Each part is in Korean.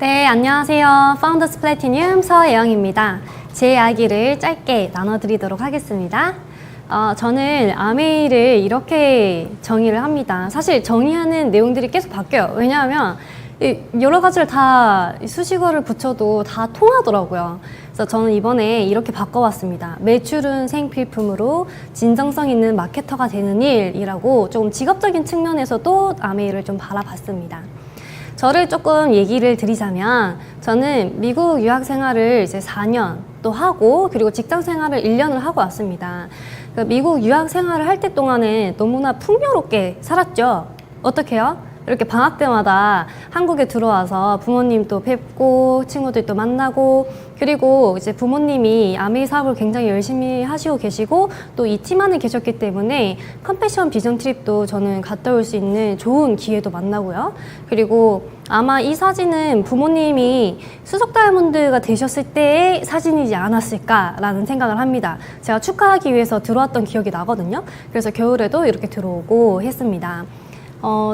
네, 안녕하세요. 파운더스 플래티늄 서예영입니다. 제 이야기를 짧게 나눠드리도록 하겠습니다. 저는 아메이를 이렇게 정의를 합니다. 사실 정의하는 내용들이 계속 바뀌어요. 왜냐하면 여러 가지를 다 수식어를 붙여도 다 통하더라고요. 그래서 저는 이번에 이렇게 바꿔봤습니다. 매출은 생필품으로 진정성 있는 마케터가 되는 일이라고 좀 직업적인 측면에서도 아메이를 좀 바라봤습니다. 저를 조금 얘기를 드리자면 저는 미국 유학 생활을 이제 4년 또 하고 그리고 직장 생활을 1년을 하고 왔습니다. 미국 유학 생활을 할 때 동안은 너무나 풍요롭게 살았죠. 어떻게요? 이렇게 방학 때마다 한국에 들어와서 부모님도 뵙고 친구들도 만나고 그리고 이제 부모님이 아메이 사업을 굉장히 열심히 하시고 계시고 또 이 팀 안에 계셨기 때문에 컴패션 비전 트립도 저는 갔다 올 수 있는 좋은 기회도 만나고요. 그리고 아마 이 사진은 부모님이 수석 다이아몬드가 되셨을 때의 사진이지 않았을까라는 생각을 합니다. 제가 축하하기 위해서 들어왔던 기억이 나거든요. 그래서 겨울에도 이렇게 들어오고 했습니다.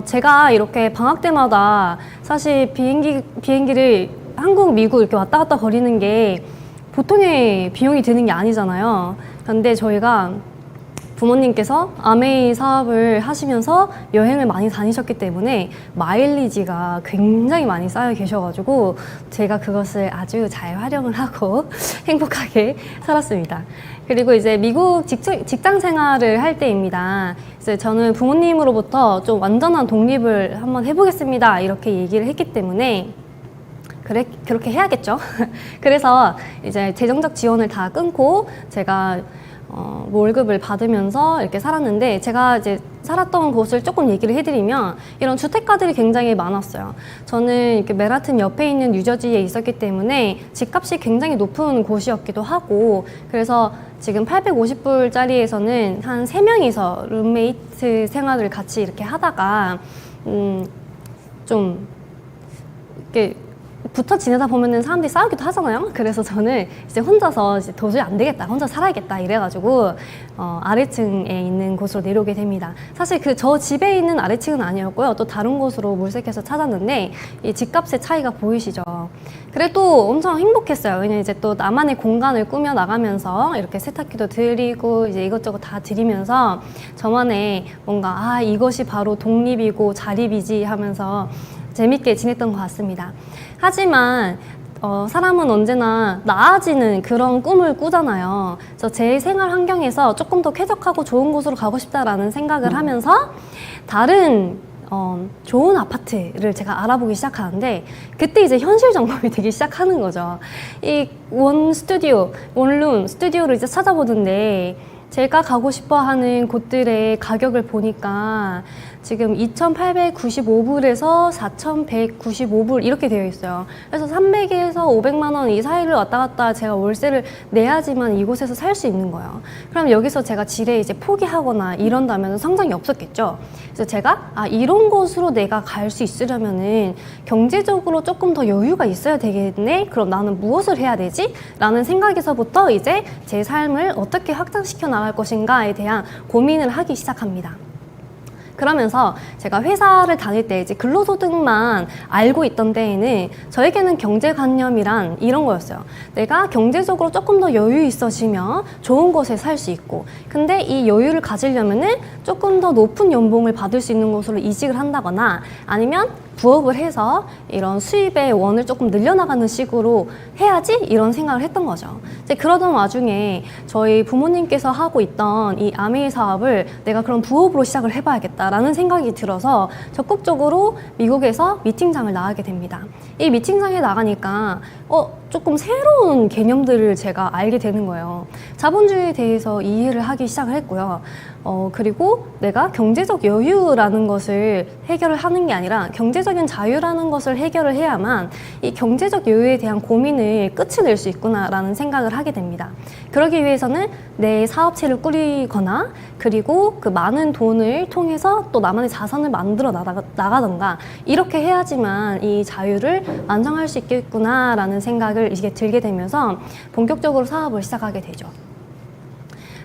제가 이렇게 방학 때마다 사실 비행기를 한국, 미국 이렇게 왔다 갔다 거리는 게 보통의 비용이 드는 게 아니잖아요. 근데 저희가 부모님께서 아메이 사업을 하시면서 여행을 많이 다니셨기 때문에 마일리지가 굉장히 많이 쌓여 계셔가지고 제가 그것을 아주 잘 활용을 하고 행복하게 살았습니다. 그리고 이제 미국 직장 생활을 할 때입니다. 이제 저는 부모님으로부터 좀 완전한 독립을 한번 해보겠습니다. 이렇게 얘기를 했기 때문에 그렇게 해야겠죠. 그래서 이제 재정적 지원을 다 끊고 제가 월급을 받으면서 이렇게 살았는데 제가 이제 살았던 곳을 조금 얘기를 해드리면 이런 주택가들이 굉장히 많았어요. 저는 이렇게 맨하튼 옆에 있는 뉴저지에 있었기 때문에 집값이 굉장히 높은 곳이었기도 하고 그래서 지금 850불짜리에서는 한 3명이서 룸메이트 생활을 같이 이렇게 하다가 좀 이렇게 붙어 지내다 보면은 사람들이 싸우기도 하잖아요. 그래서 저는 이제 혼자서 이제 도저히 안 되겠다, 혼자 살아야겠다 이래가지고 아래층에 있는 곳으로 내려오게 됩니다. 사실 저 집에 있는 아래층은 아니었고요. 또 다른 곳으로 몰색해서 찾았는데 이 집값의 차이가 보이시죠? 그래도 엄청 행복했어요. 왜냐면 이제 또 나만의 공간을 꾸며 나가면서 이렇게 세탁기도 드리고 이제 이것저것 다 드리면서 저만의 뭔가 이것이 바로 독립이고 자립이지 하면서 재밌게 지냈던 것 같습니다. 하지만 사람은 언제나 나아지는 그런 꿈을 꾸잖아요. 그래서 제 생활 환경에서 조금 더 쾌적하고 좋은 곳으로 가고 싶다라는 생각을 하면서 다른 좋은 아파트를 제가 알아보기 시작하는데 그때 이제 현실 점검이 되기 시작하는 거죠. 이 원룸 스튜디오를 이제 찾아보는데 제가 가고 싶어 하는 곳들의 가격을 보니까 지금 2,895불에서 4,195불 이렇게 되어 있어요. 그래서 300에서 500만 원 이 사이를 왔다 갔다 제가 월세를 내야지만 이곳에서 살 수 있는 거예요. 그럼 여기서 제가 지레 이제 포기하거나 이런다면 성장이 없었겠죠. 그래서 제가 이런 곳으로 내가 갈 수 있으려면은 경제적으로 조금 더 여유가 있어야 되겠네? 그럼 나는 무엇을 해야 되지? 라는 생각에서부터 이제 제 삶을 어떻게 확장시켜 나갈 것인가에 대한 고민을 하기 시작합니다. 그러면서 제가 회사를 다닐 때 이제 근로소득만 알고 있던 때에는 저에게는 경제관념이란 이런 거였어요. 내가 경제적으로 조금 더 여유 있어지면 좋은 곳에 살 수 있고 근데 이 여유를 가지려면은 조금 더 높은 연봉을 받을 수 있는 곳으로 이직을 한다거나 아니면 부업을 해서 이런 수입의 원을 조금 늘려나가는 식으로 해야지 이런 생각을 했던 거죠. 이제 그러던 와중에 저희 부모님께서 하고 있던 이 아메이 사업을 내가 그럼 부업으로 시작을 해봐야겠다라는 생각이 들어서 적극적으로 미국에서 미팅장을 나가게 됩니다. 이 미팅장에 나가니까 조금 새로운 개념들을 제가 알게 되는 거예요. 자본주의에 대해서 이해를 하기 시작을 했고요. 그리고 내가 경제적 여유라는 것을 해결을 하는 게 아니라 경제적인 자유라는 것을 해결을 해야만 이 경제적 여유에 대한 고민을 끝을 낼 수 있구나라는 생각을 하게 됩니다. 그러기 위해서는 내 사업체를 꾸리거나 그리고 그 많은 돈을 통해서 또 나만의 자산을 만들어 나가던가 이렇게 해야지만 이 자유를 완성할 수 있겠구나라는 생각을 이게 들게 되면서 본격적으로 사업을 시작하게 되죠.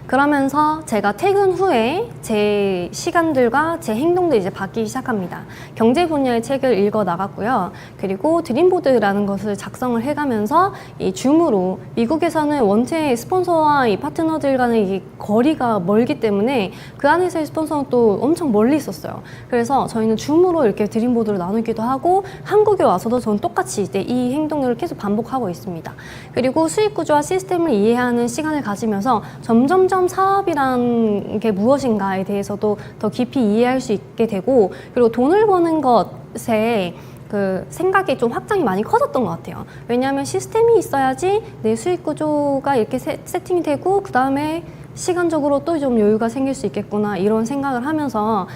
그러면서 제가 퇴근 후에 제 시간들과 제 행동들이 이제 바뀌기 시작합니다. 경제 분야의 책을 읽어 나갔고요. 그리고 드림보드라는 것을 작성을 해가면서 이 줌으로, 미국에서는 원체 스폰서와 이 파트너들 간의 이 거리가 멀기 때문에 그 안에서의 스폰서는 또 엄청 멀리 있었어요. 그래서 저희는 줌으로 이렇게 드림보드를 나누기도 하고, 한국에 와서도 저는 똑같이 이제 이 행동을 계속 반복하고 있습니다. 그리고 수익 구조와 시스템을 이해하는 시간을 가지면서 점점점 사업이란 게 무엇인가에 대해서도 더 깊이 이해할 수 있게 되고, 그리고 돈을 버는 것에 그 생각이 좀 확장이 많이 커졌던 것 같아요. 왜냐하면 시스템이 있어야지 내 수익 구조가 이렇게 세팅이 되고, 그 다음에 시간적으로 또 좀 여유가 생길 수 있겠구나, 이런 생각을 하면서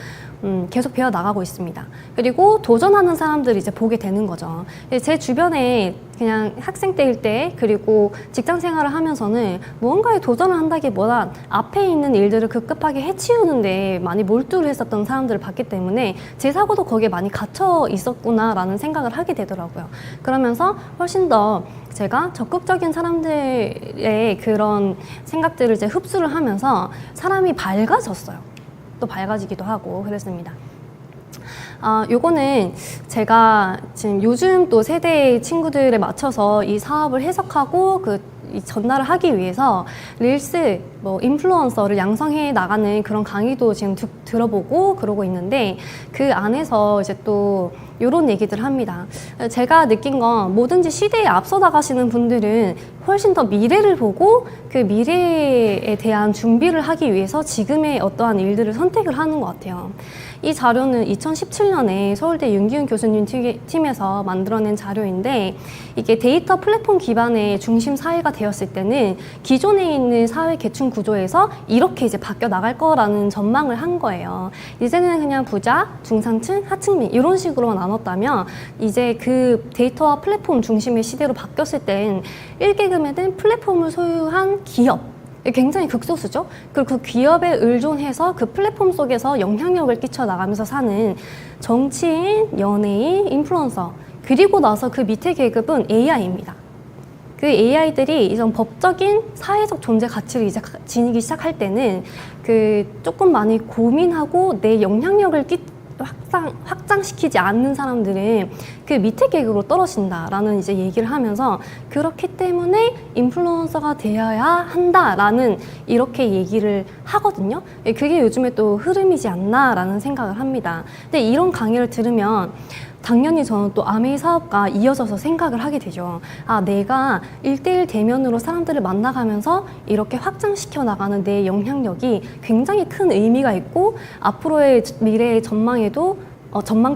계속 배워 나가고 있습니다. 그리고 도전하는 사람들을 이제 보게 되는 거죠. 제 주변에 그냥 학생 때일 때, 그리고 직장 생활을 하면서는 무언가에 도전을 한다기보단 앞에 있는 일들을 급급하게 해치우는데 많이 몰두를 했었던 사람들을 봤기 때문에 제 사고도 거기에 많이 갇혀 있었구나라는 생각을 하게 되더라고요. 그러면서 훨씬 더 제가 적극적인 사람들의 그런 생각들을 이제 흡수를 하면서 사람이 밝아졌어요. 또 밝아지기도 하고 그랬습니다. 요거는 제가 지금 요즘 또 세대의 친구들에 맞춰서 이 사업을 해석하고 이 전달을 하기 위해서 릴스, 인플루언서를 양성해 나가는 그런 강의도 지금 들어보고 그러고 있는데, 그 안에서 이제 또 이런 얘기들 합니다. 제가 느낀 건 뭐든지 시대에 앞서 나가시는 분들은 훨씬 더 미래를 보고 그 미래에 대한 준비를 하기 위해서 지금의 어떠한 일들을 선택을 하는 것 같아요. 이 자료는 2017년에 서울대 윤기훈 교수님 팀에서 만들어낸 자료인데, 이게 데이터 플랫폼 기반의 중심 사회가 되었을 때는 기존에 있는 사회 계층 구조에서 이렇게 이제 바뀌어 나갈 거라는 전망을 한 거예요. 이제는 그냥 부자, 중산층, 하층민 이런 식으로만 나눴다면, 이제 그 데이터와 플랫폼 중심의 시대로 바뀌었을 땐 일개금에는 플랫폼을 소유한 기업, 굉장히 극소수죠. 그리고 그 기업에 의존해서 그 플랫폼 속에서 영향력을 끼쳐 나가면서 사는 정치인, 연예인, 인플루언서, 그리고 나서 그 밑에 계급은 AI입니다. 그 AI들이 이런 법적인 사회적 존재 가치를 이제 지니기 시작할 때는 그 조금 많이 고민하고 내 영향력을 확장시키지 않는 사람들은 그 밑에 계급으로 떨어진다라는 이제 얘기를 하면서, 그렇기 때문에 인플루언서가 되어야 한다라는 이렇게 얘기를 하거든요. 그게 요즘에 또 흐름이지 않나라는 생각을 합니다. 근데 이런 강의를 들으면 당연히 저는 또 아메이 사업과 이어져서 생각을 하게 되죠. 내가 1대1 대면으로 사람들을 만나가면서 이렇게 확장시켜 나가는 내 영향력이 굉장히 큰 의미가 있고, 앞으로의 미래의 전망도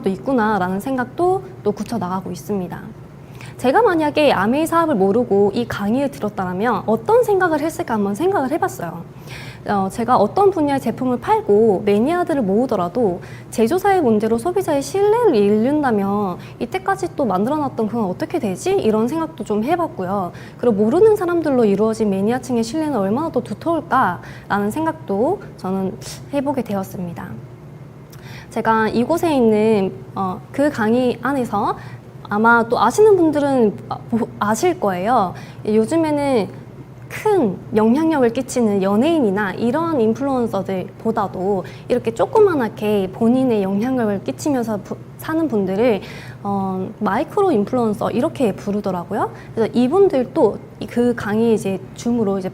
있구나라는 생각도 또 굳혀 나가고 있습니다. 제가 만약에 아메이 사업을 모르고 이 강의를 들었다면 어떤 생각을 했을까 한번 생각을 해봤어요. 제가 어떤 분야의 제품을 팔고 매니아들을 모으더라도 제조사의 문제로 소비자의 신뢰를 잃는다면 이때까지 또 만들어놨던 그건 어떻게 되지? 이런 생각도 좀 해봤고요. 그리고 모르는 사람들로 이루어진 매니아층의 신뢰는 얼마나 더 두터울까라는 생각도 저는 해보게 되었습니다. 제가 이곳에 있는 그 강의 안에서 아마 또 아시는 분들은 아실 거예요. 요즘에는 큰 영향력을 끼치는 연예인이나 이런 인플루언서들보다도 이렇게 조그만하게 본인의 영향력을 끼치면서 사는 분들을 마이크로 인플루언서 이렇게 부르더라고요. 그래서 이분들도 그 강의 이제 줌으로 이제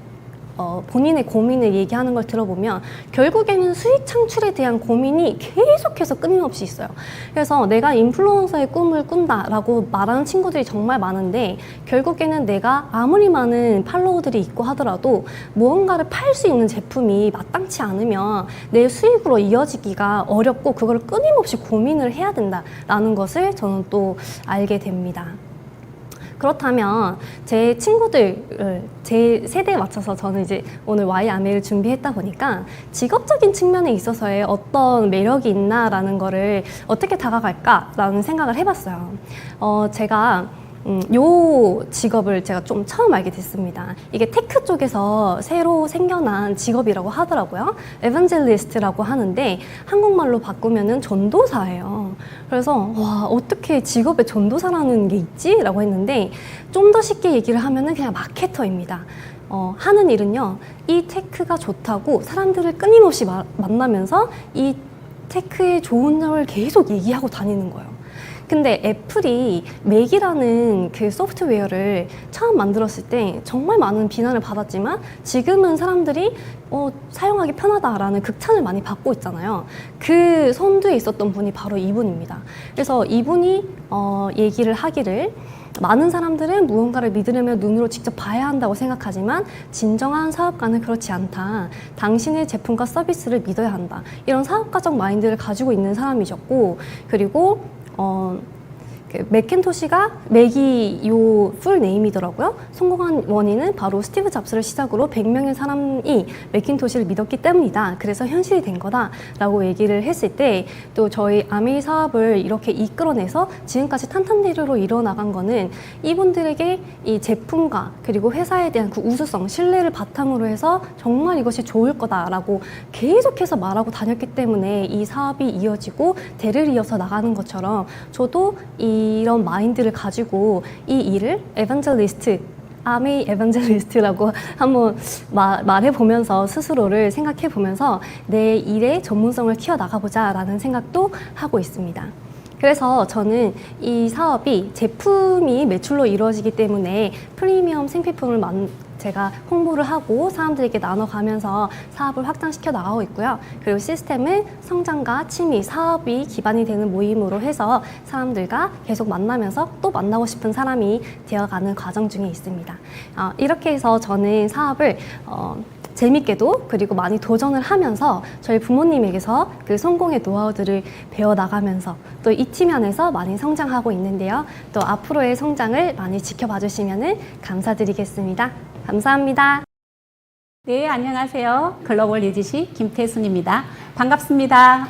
본인의 고민을 얘기하는 걸 들어보면 결국에는 수익 창출에 대한 고민이 계속해서 끊임없이 있어요. 그래서 내가 인플루언서의 꿈을 꾼다라고 말하는 친구들이 정말 많은데, 결국에는 내가 아무리 많은 팔로워들이 있고 하더라도 무언가를 팔 수 있는 제품이 마땅치 않으면 내 수익으로 이어지기가 어렵고, 그걸 끊임없이 고민을 해야 된다라는 것을 저는 또 알게 됩니다. 그렇다면 제 친구들, 제 세대에 맞춰서 저는 이제 오늘 Y-AME를 준비했다 보니까 직업적인 측면에 있어서의 어떤 매력이 있나라는 거를 어떻게 다가갈까라는 생각을 해봤어요. 제가 요 직업을 제가 좀 처음 알게 됐습니다. 이게 테크 쪽에서 새로 생겨난 직업이라고 하더라고요. 에반젤리스트라고 하는데 한국말로 바꾸면은 전도사예요. 그래서 와, 어떻게 직업에 전도사라는 게 있지? 라고 했는데, 좀 더 쉽게 얘기를 하면은 그냥 마케터입니다. 하는 일은요, 이 테크가 좋다고 사람들을 끊임없이 만나면서 이 테크의 좋은 점을 계속 얘기하고 다니는 거예요. 근데 애플이 맥이라는 그 소프트웨어를 처음 만들었을 때 정말 많은 비난을 받았지만 지금은 사람들이 사용하기 편하다라는 극찬을 많이 받고 있잖아요. 그 선두에 있었던 분이 바로 이분입니다. 그래서 이분이 얘기를 하기를 많은 사람들은 무언가를 믿으려면 눈으로 직접 봐야 한다고 생각하지만 진정한 사업가는 그렇지 않다. 당신의 제품과 서비스를 믿어야 한다. 이런 사업가적 마인드를 가지고 있는 사람이셨고, 그리고 그 맥킨토시가 맥이 요 풀 네임이더라고요. 성공한 원인은 바로 스티브 잡스를 시작으로 100명의 사람이 맥킨토시를 믿었기 때문이다. 그래서 현실이 된 거다라고 얘기를 했을 때, 또 저희 아메이 사업을 이렇게 이끌어내서 지금까지 탄탄대로로 이뤄나간 거는 이분들에게 이 제품과 그리고 회사에 대한 그 우수성, 신뢰를 바탕으로 해서 정말 이것이 좋을 거다라고 계속해서 말하고 다녔기 때문에 이 사업이 이어지고 대를 이어서 나가는 것처럼 저도 이런 마인드를 가지고 이 일을 아메이 에반젤리스트라고 한번 말해보면서 스스로를 생각해보면서 내 일의 전문성을 키워나가보자 라는 생각도 하고 있습니다. 그래서 저는 이 사업이 제품이 매출로 이루어지기 때문에 프리미엄 생필품을 제가 홍보를 하고 사람들에게 나눠가면서 사업을 확장시켜 나가고 있고요. 그리고 시스템은 성장과 취미, 사업이 기반이 되는 모임으로 해서 사람들과 계속 만나면서 또 만나고 싶은 사람이 되어가는 과정 중에 있습니다. 이렇게 해서 저는 사업을 재밌게도 그리고 많이 도전을 하면서 저희 부모님에게서 그 성공의 노하우들을 배워나가면서 또 이 팀 안에서 많이 성장하고 있는데요. 또 앞으로의 성장을 많이 지켜봐 주시면 감사드리겠습니다. 감사합니다. 네, 안녕하세요. 글로벌 리지시 김태순입니다. 반갑습니다.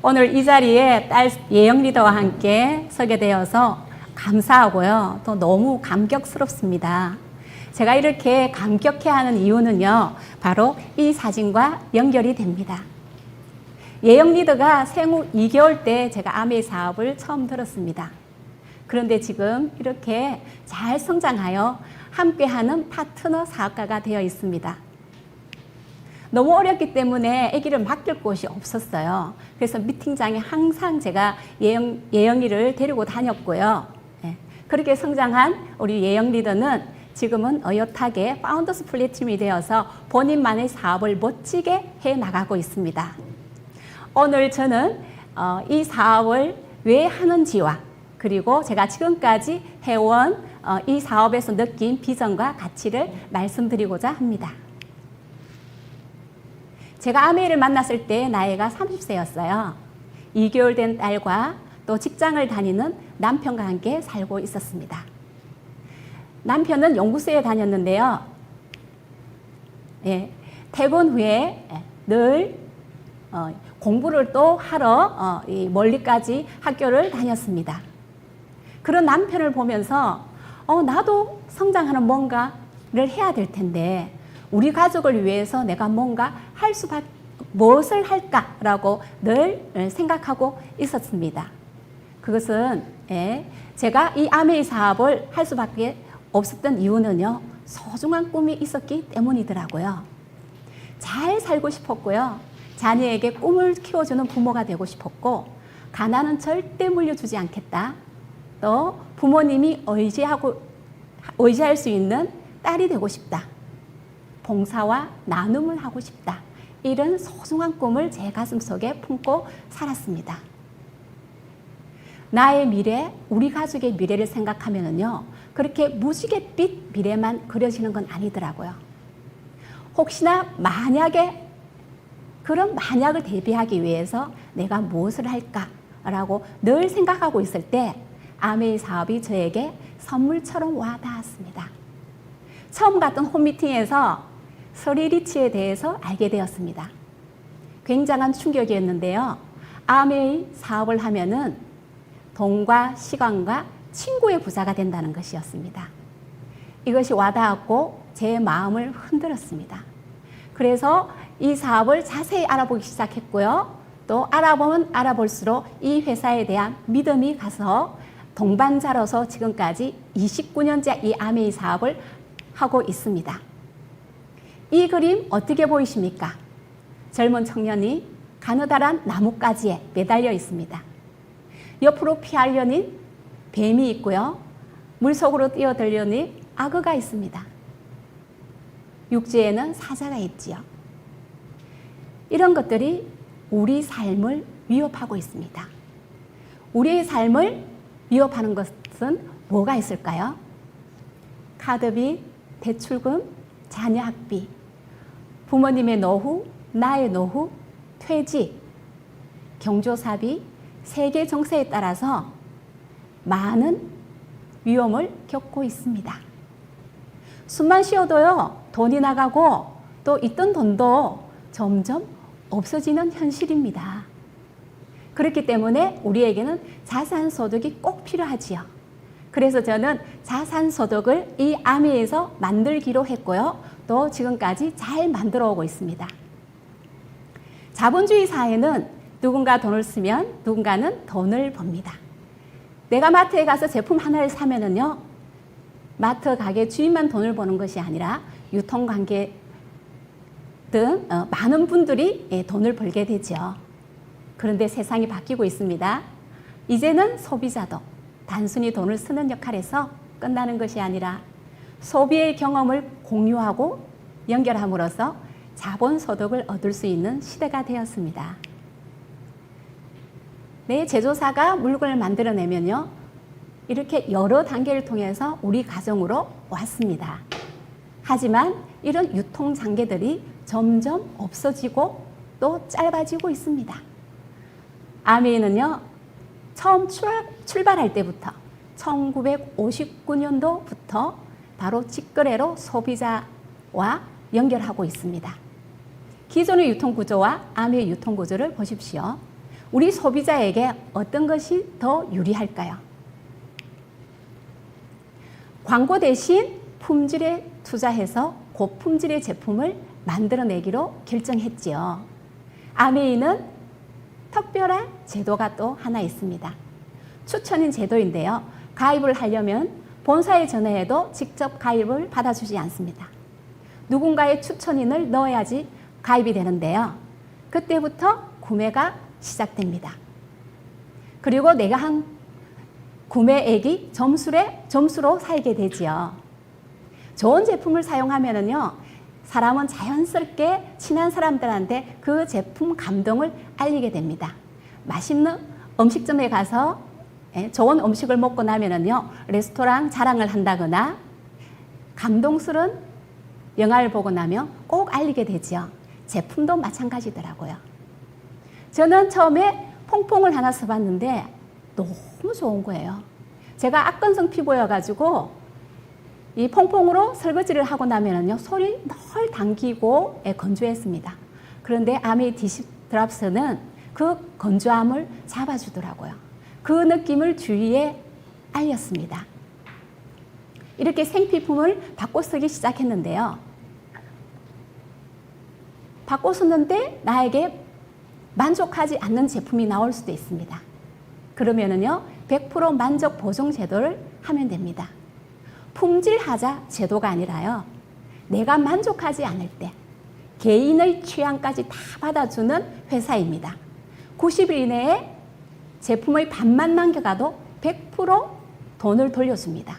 오늘 이 자리에 딸 예영 리더와 함께 서게 되어서 감사하고요. 또 너무 감격스럽습니다. 제가 이렇게 감격해하는 이유는요, 바로 이 사진과 연결이 됩니다. 예영 리더가 생후 2개월 때 제가 아메이 사업을 처음 들었습니다. 그런데 지금 이렇게 잘 성장하여 함께하는 파트너 사업가가 되어 있습니다. 너무 어렸기 때문에 아기를 맡길 곳이 없었어요. 그래서 미팅장에 항상 제가 예영이를 데리고 다녔고요. 그렇게 성장한 우리 예영 리더는 지금은 어엿하게 파운더스 플래팀이 되어서 본인만의 사업을 멋지게 해나가고 있습니다. 오늘 저는 이 사업을 왜 하는지와 그리고 제가 지금까지 해온 이 사업에서 느낀 비전과 가치를 말씀드리고자 합니다. 제가 아메이를 만났을 때 나이가 30세였어요. 2개월 된 딸과 또 직장을 다니는 남편과 함께 살고 있었습니다. 남편은 연구소에 다녔는데요. 퇴근 후에 늘 공부를 또 하러 멀리까지 학교를 다녔습니다. 그런 남편을 보면서 나도 성장하는 뭔가를 해야 될 텐데 우리 가족을 위해서 내가 뭔가 무엇을 할까라고 늘 생각하고 있었습니다. 그것은 제가 이 아메이 사업을 할 수밖에 없었던 이유는요, 소중한 꿈이 있었기 때문이더라고요. 잘 살고 싶었고요. 자녀에게 꿈을 키워주는 부모가 되고 싶었고, 가난은 절대 물려주지 않겠다. 또 부모님이 의지할 수 있는 딸이 되고 싶다. 봉사와 나눔을 하고 싶다. 이런 소중한 꿈을 제 가슴속에 품고 살았습니다. 나의 미래, 우리 가족의 미래를 생각하면요, 그렇게 무지갯빛 미래만 그려지는 건 아니더라고요. 혹시나 그런 만약을 대비하기 위해서 내가 무엇을 할까라고 늘 생각하고 있을 때 아메이 사업이 저에게 선물처럼 와닿았습니다. 처음 갔던 홈미팅에서 서리리치에 대해서 알게 되었습니다. 굉장한 충격이었는데요. 아메이 사업을 하면은 돈과 시간과 친구의 부자가 된다는 것이었습니다. 이것이 와닿았고 제 마음을 흔들었습니다. 그래서 이 사업을 자세히 알아보기 시작했고요. 또 알아보면 알아볼수록 이 회사에 대한 믿음이 가서 동반자로서 지금까지 29년째 이 아메이 사업을 하고 있습니다. 이 그림 어떻게 보이십니까? 젊은 청년이 가느다란 나뭇가지에 매달려 있습니다. 옆으로 피하려니 뱀이 있고요. 물속으로 뛰어들려니 악어가 있습니다. 육지에는 사자가 있지요. 이런 것들이 우리 삶을 위협하고 있습니다. 우리의 삶을 위협하는 것은 뭐가 있을까요? 카드비, 대출금, 자녀 학비, 부모님의 노후, 나의 노후, 퇴직, 경조사비, 세계 정세에 따라서 많은 위험을 겪고 있습니다. 숨만 쉬어도요, 돈이 나가고 또 있던 돈도 점점 없어지는 현실입니다. 그렇기 때문에 우리에게는 자산소득이 꼭 필요하지요. 그래서 저는 자산소득을 이 아미에서 만들기로 했고요. 또 지금까지 잘 만들어 오고 있습니다. 자본주의 사회는 누군가 돈을 쓰면 누군가는 돈을 법니다. 내가 마트에 가서 제품 하나를 사면은요, 마트 가게 주인만 돈을 버는 것이 아니라 유통관계 등 많은 분들이 돈을 벌게 되죠. 그런데 세상이 바뀌고 있습니다. 이제는 소비자도 단순히 돈을 쓰는 역할에서 끝나는 것이 아니라 소비의 경험을 공유하고 연결함으로써 자본소득을 얻을 수 있는 시대가 되었습니다. 내 제조사가 물건을 만들어내면요, 이렇게 여러 단계를 통해서 우리 가정으로 왔습니다. 하지만 이런 유통 단계들이 점점 없어지고 또 짧아지고 있습니다. 아미는요, 처음 출발할 때부터 1959년도부터 바로 직거래로 소비자와 연결하고 있습니다. 기존의 유통구조와 아미의 유통구조를 보십시오. 우리 소비자에게 어떤 것이 더 유리할까요? 광고 대신 품질에 투자해서 고품질의 제품을 만들어내기로 결정했지요. 아메이는 특별한 제도가 또 하나 있습니다. 추천인 제도인데요. 가입을 하려면 본사에 전화해도 직접 가입을 받아주지 않습니다. 누군가의 추천인을 넣어야지 가입이 되는데요. 그때부터 구매가 시작됩니다. 그리고 내가 한 구매액이 점수로 살게 되지요. 좋은 제품을 사용하면은요, 사람은 자연스럽게 친한 사람들한테 그 제품 감동을 알리게 됩니다. 맛있는 음식점에 가서 좋은 음식을 먹고 나면은요, 레스토랑 자랑을 한다거나 감동스러운 영화를 보고 나면 꼭 알리게 되지요. 제품도 마찬가지더라고요. 저는 처음에 퐁퐁을 하나 써봤는데 너무 좋은 거예요. 제가 악건성 피부여가지고 이 퐁퐁으로 설거지를 하고 나면은요, 손이 널 당기고 건조했습니다. 그런데 아미 디시 드랍스는 그 건조함을 잡아주더라고요. 그 느낌을 주위에 알렸습니다. 이렇게 생필품을 바꿔 쓰기 시작했는데요. 바꿔 썼는데 나에게 만족하지 않는 제품이 나올 수도 있습니다. 그러면은요, 100% 만족 보증 제도를 하면 됩니다. 품질하자 제도가 아니라요, 내가 만족하지 않을 때 개인의 취향까지 다 받아주는 회사입니다. 90일 이내에 제품의 반만 남겨가도 100% 돈을 돌려줍니다.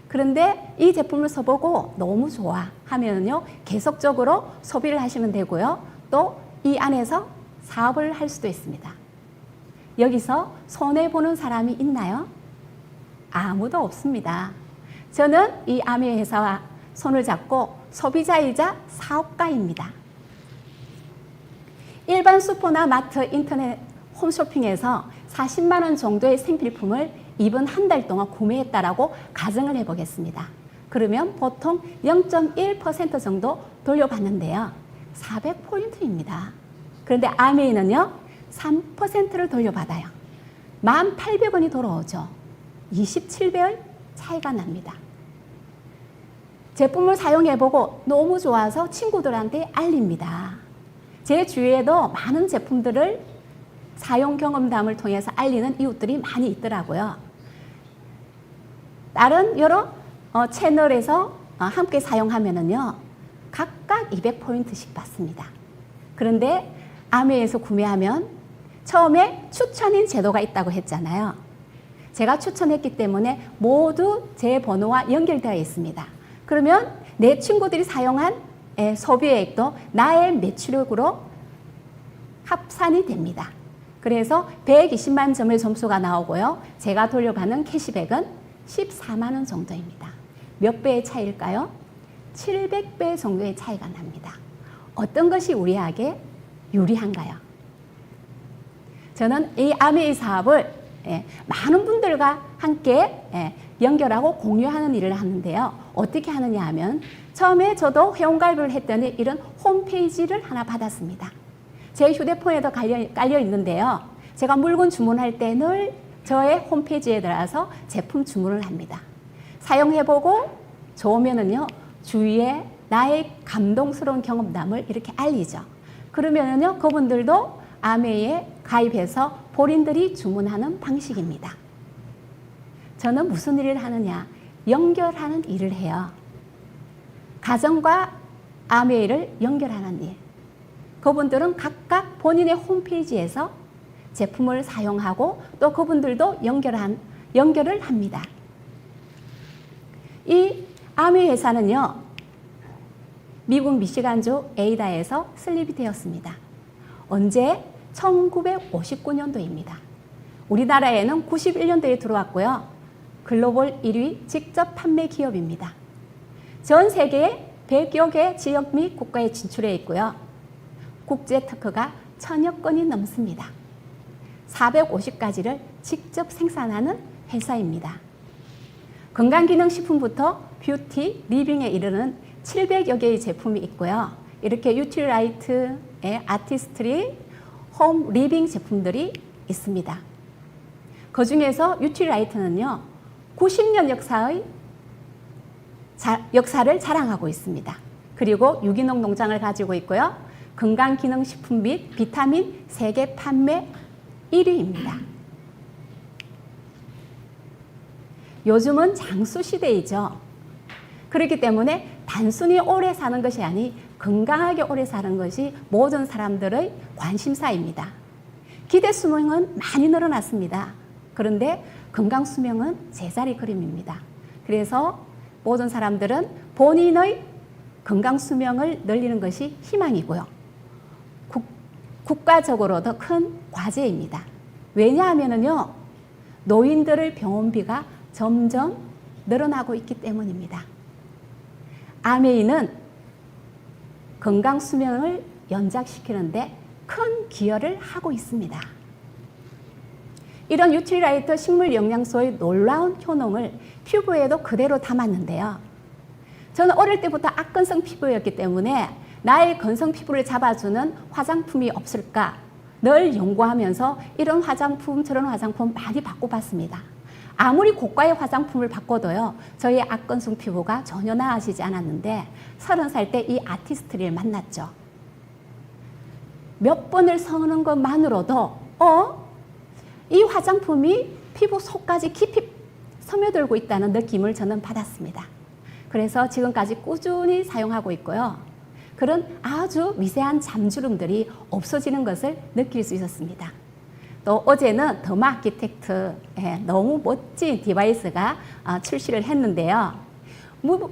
그런데 이 제품을 써보고 너무 좋아 하면요, 계속적으로 소비를 하시면 되고요. 또 이 안에서 사업을 할 수도 있습니다. 여기서 손해보는 사람이 있나요? 아무도 없습니다. 저는 이 아미 회사와 손을 잡고 소비자이자 사업가입니다. 일반 슈퍼나 마트, 인터넷 홈쇼핑에서 40만 원 정도의 생필품을 이번 한 달 동안 구매했다라고 가정을 해보겠습니다. 그러면 보통 0.1% 정도 돌려받는데요. 400포인트입니다. 그런데 아메이는요, 3%를 돌려받아요. 1,800원이 돌아오죠. 27배의 차이가 납니다. 제품을 사용해보고 너무 좋아서 친구들한테 알립니다. 제 주위에도 많은 제품들을 사용 경험담을 통해서 알리는 이웃들이 많이 있더라고요. 다른 여러 채널에서 함께 사용하면은요, 각각 200포인트씩 받습니다. 그런데 아메에서 구매하면 처음에 추천인 제도가 있다고 했잖아요. 제가 추천했기 때문에 모두 제 번호와 연결되어 있습니다. 그러면 내 친구들이 사용한 소비액도 나의 매출액으로 합산이 됩니다. 그래서 120만 점의 점수가 나오고요. 제가 돌려받는 캐시백은 14만 원 정도입니다. 몇 배의 차이일까요? 700배 정도의 차이가 납니다. 어떤 것이 우리에게 유리한가요? 저는 이 아메이 사업을 많은 분들과 함께 연결하고 공유하는 일을 하는데요. 어떻게 하느냐 하면 처음에 저도 회원가입을 했더니 이런 홈페이지를 하나 받았습니다. 제 휴대폰에도 깔려 있는데요. 제가 물건 주문할 때 늘 저의 홈페이지에 들어가서 제품 주문을 합니다. 사용해보고 좋으면은요, 주위에 나의 감동스러운 경험담을 이렇게 알리죠. 그러면은요, 그분들도 아메이에 가입해서 본인들이 주문하는 방식입니다. 저는 무슨 일을 하느냐? 연결하는 일을 해요. 가정과 아메이를 연결하는 일. 그분들은 각각 본인의 홈페이지에서 제품을 사용하고 또 그분들도 연결을 합니다. 이 아메이 회사는요, 미국 미시간주 에이다에서 설립이 되었습니다. 언제? 1959년도입니다. 우리나라에는 91년도에 들어왔고요. 글로벌 1위 직접 판매 기업입니다. 전 세계 100여 개 지역 및 국가에 진출해 있고요. 국제 특허가 1000여 건이 넘습니다. 450가지를 직접 생산하는 회사입니다. 건강기능식품부터 뷰티, 리빙에 이르는 700여 개의 제품이 있고요. 이렇게 유틸라이트, 아티스트리, 홈 리빙 제품들이 있습니다. 그 중에서 유틸라이트는요, 90년 역사를 자랑하고 있습니다. 그리고 유기농 농장을 가지고 있고요. 건강기능식품 및 비타민 세계 판매 1위입니다. 요즘은 장수 시대이죠. 그렇기 때문에 단순히 오래 사는 것이 아니 건강하게 오래 사는 것이 모든 사람들의 관심사입니다. 기대 수명은 많이 늘어났습니다. 그런데 건강 수명은 제자리 걸음입니다. 그래서 모든 사람들은 본인의 건강 수명을 늘리는 것이 희망이고요. 국가적으로 더 큰 과제입니다. 왜냐하면요, 노인들의 병원비가 점점 늘어나고 있기 때문입니다. 아메이는 건강 수명을 연장시키는데 큰 기여를 하고 있습니다. 이런 유틸라이트 식물 영양소의 놀라운 효능을 피부에도 그대로 담았는데요. 저는 어릴 때부터 악건성 피부였기 때문에 나의 건성 피부를 잡아주는 화장품이 없을까 늘 연구하면서 이런 화장품 저런 화장품 많이 바꿔봤습니다. 아무리 고가의 화장품을 바꿔도요, 저의 악건성 피부가 전혀 나아지지 않았는데 30살 때 이 아티스트리를 만났죠. 몇 번을 쓰는 것만으로도 이 화장품이 피부 속까지 깊이 스며들고 있다는 느낌을 저는 받았습니다. 그래서 지금까지 꾸준히 사용하고 있고요. 그런 아주 미세한 잠주름들이 없어지는 것을 느낄 수 있었습니다. 또 어제는 더마 아키텍트 너무 멋진 디바이스가 출시를 했는데요.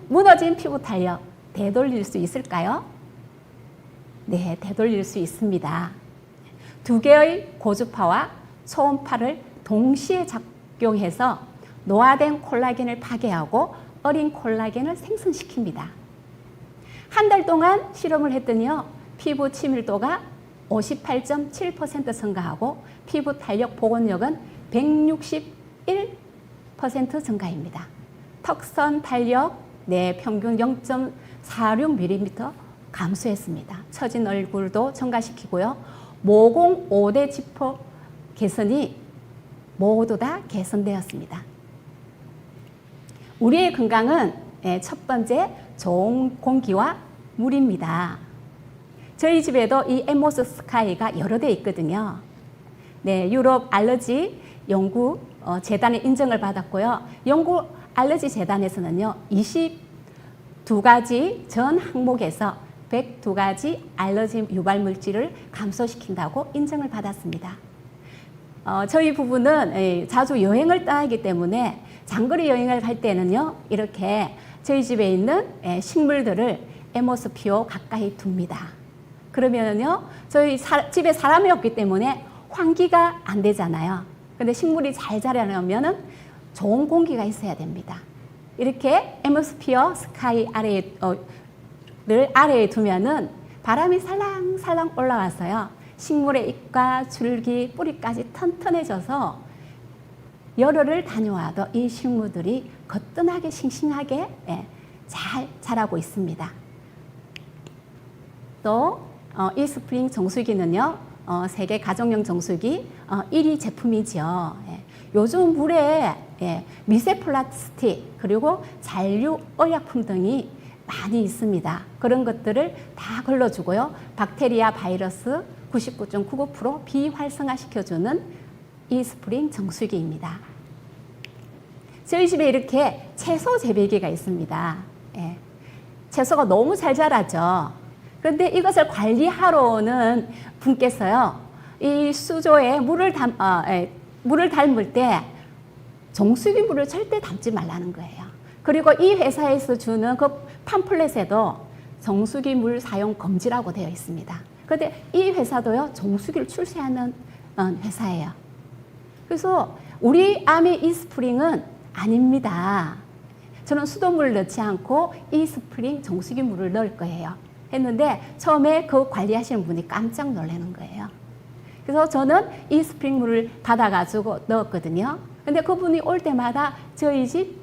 무너진 피부 탄력 되돌릴 수 있을까요? 네, 되돌릴 수 있습니다. 두 개의 고주파와 초음파를 동시에 작용해서 노화된 콜라겐을 파괴하고 어린 콜라겐을 생성시킵니다. 한 달 동안 실험을 했더니요, 피부 친밀도가 58.7% 증가하고 피부 탄력 복원력은 161% 증가입니다. 턱선 탄력 평균 0.46mm 감소했습니다. 처진 얼굴도 증가시키고요. 모공 5대 지표 개선이 모두 다 개선되었습니다. 우리의 건강은 첫 번째 좋은 공기와 물입니다. 저희 집에도 이 에모스 스카이가 여러 대 있거든요. 네, 유럽 알러지 연구 재단의 인정을 받았고요. 영국 알러지 재단에서는요, 22 102가지 전 항목에서 102가지 알러지 유발 물질을 감소시킨다고 인정을 받았습니다. 저희 부부는 자주 여행을 떠나기 때문에 장거리 여행을 갈 때는요, 이렇게 저희 집에 있는 식물들을 애모스피어 가까이 둡니다. 그러면요, 저희 집에 사람이 없기 때문에 환기가 안 되잖아요. 근데 식물이 잘 자라려면 좋은 공기가 있어야 됩니다. 이렇게 애모스피어 스카이 아래에 두면은 바람이 살랑살랑 올라와서요, 식물의 잎과 줄기, 뿌리까지 튼튼해져서 열흘을 다녀와도 이 식물들이 거뜬하게 싱싱하게 잘 자라고 있습니다. 또 이스프링 정수기는요, 세계 가정용 정수기 1위 제품이죠. 요즘 물에 미세 플라스틱 그리고 잔류 의약품 등이 많이 있습니다. 그런 것들을 다 걸러주고요, 박테리아 바이러스 99.99% 비활성화시켜주는 이스프링 정수기입니다. 저희 집에 이렇게 채소 재배기가 있습니다. 채소가 너무 잘 자라죠. 그런데 이것을 관리하러 는 분께서요, 이 수조에 물을 담을 때 정수기 물을 절대 담지 말라는 거예요. 그리고 이 회사에서 주는 그 팜플렛에도 정수기 물 사용 금지라고 되어 있습니다. 그런데 이 회사도요, 정수기를 출시하는 회사예요. 그래서 우리 아미 이스프링은 아닙니다. 저는 수돗물을 넣지 않고 이스프링 정수기 물을 넣을 거예요 했는데, 처음에 그 관리하시는 분이 깜짝 놀라는 거예요. 그래서 저는 이스프링 물을 받아가지고 넣었거든요. 근데 그분이 올 때마다 저희 집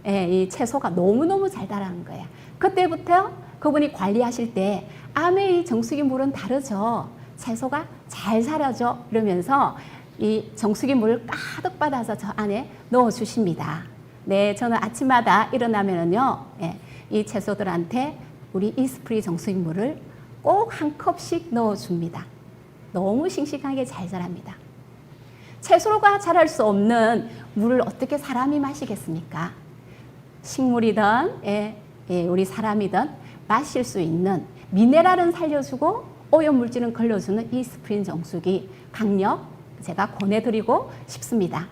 이 채소가 너무너무 잘 자라는 거예요. 그때부터 그분이 관리하실 때 아메이 정수기 물은 다르죠. 채소가 잘 자라죠. 이러면서 이 정수기 물을 가득 받아서 저 안에 넣어 주십니다. 네, 저는 아침마다 일어나면은요, 이 채소들한테 우리 이스프링 정수기 물을 꼭 한 컵씩 넣어 줍니다. 너무 싱싱하게 잘 자랍니다. 채소가 자랄 수 없는 물을 어떻게 사람이 마시겠습니까? 식물이든 우리 사람이든 마실 수 있는 미네랄은 살려주고 오염물질은 걸러주는 이스프링 정수기 강력 제가 권해드리고 싶습니다.